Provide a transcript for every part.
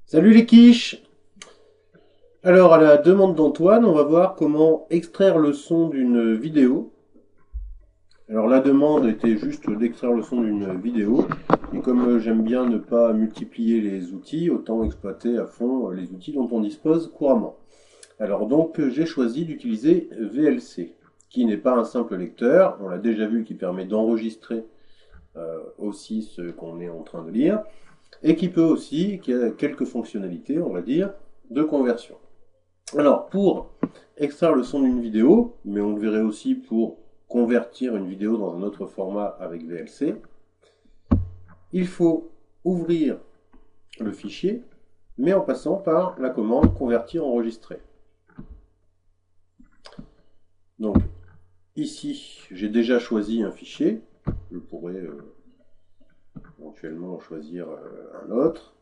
Salut les quiches! Alors, à la demande d'Antoine, on va voir comment extraire le son d'une vidéo. Alors, la demande était juste d'extraire le son d'une vidéo. Et comme j'aime bien ne pas multiplier les outils, autant exploiter à fond les outils dont on dispose couramment. Alors donc, j'ai choisi d'utiliser VLC, qui n'est pas un simple lecteur. On l'a déjà vu, qui permet d'enregistrer aussi ce qu'on est en train de lire. Et qui peut aussi, qui a quelques fonctionnalités, on va dire, de conversion. Alors, pour extraire le son d'une vidéo, mais on le verrait aussi pour convertir une vidéo dans un autre format avec VLC, il faut ouvrir le fichier, mais en passant par la commande convertir enregistrer. Donc, ici, j'ai déjà choisi un fichier. Je pourrais éventuellement choisir un autre.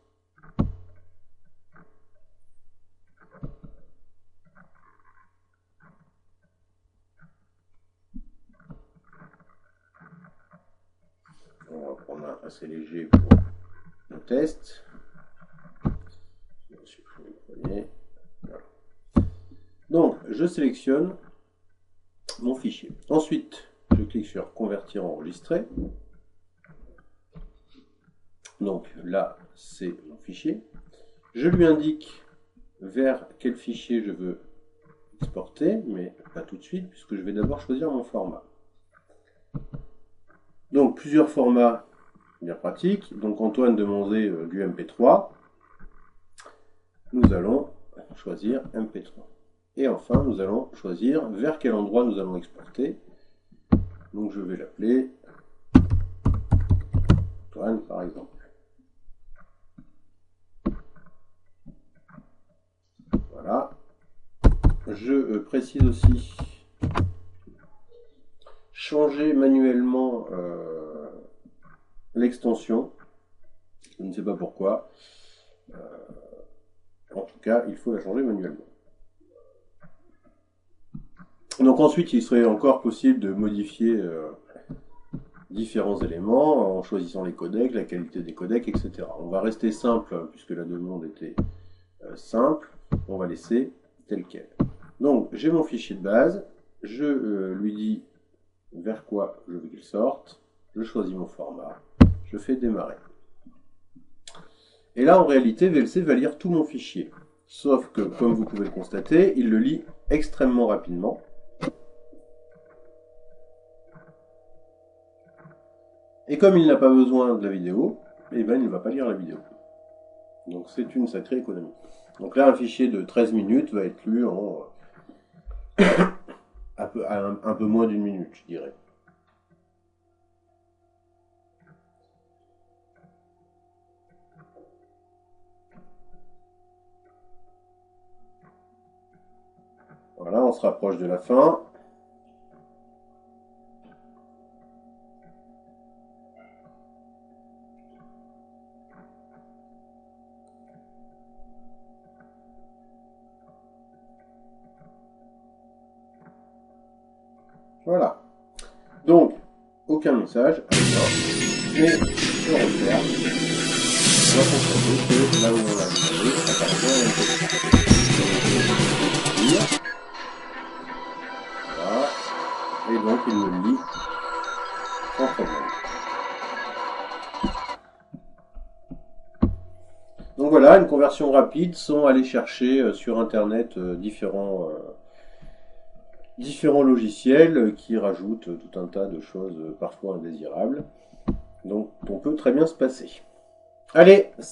On va prendre un assez léger pour le test. Voilà. Donc, je sélectionne mon fichier. Ensuite, je clique sur convertir enregistrer. Donc là, c'est mon fichier. Je lui indique vers quel fichier je veux exporter, mais pas tout de suite, puisque je vais d'abord choisir mon format. Donc plusieurs formats bien pratiques. Donc Antoine demandait du MP3. Nous allons choisir MP3. Et enfin, nous allons choisir vers quel endroit nous allons exporter. Donc je vais l'appeler Antoine par exemple. Voilà. Je précise aussi changer manuellement l'extension. Je ne sais pas pourquoi. En tout cas, il faut la changer manuellement. Donc ensuite, il serait encore possible de modifier différents éléments en choisissant les codecs, la qualité des codecs, etc. On va rester simple puisque la demande était simple. On va laisser tel quel. Donc j'ai mon fichier de base. Je lui dis vers quoi je veux qu'il sorte. Je choisis mon format. Je fais démarrer. Et là, en réalité, VLC va lire tout mon fichier. Sauf que, comme vous pouvez le constater, il le lit extrêmement rapidement. Et comme il n'a pas besoin de la vidéo, eh ben, il ne va pas lire la vidéo. Donc c'est une sacrée économie. Donc là, un fichier de 13 minutes va être lu en un peu moins d'une minute, je dirais. Voilà, on se rapproche de la fin. Voilà. Donc, aucun message, mais je referme. On va constater que là où on l'a mis, apparemment, il y a un peu. Voilà. Et donc, il me lit sans problème. Donc voilà, une conversion rapide sans aller chercher sur Internet différents logiciels qui rajoutent tout un tas de choses parfois indésirables. Donc on peut très bien se passer. Allez,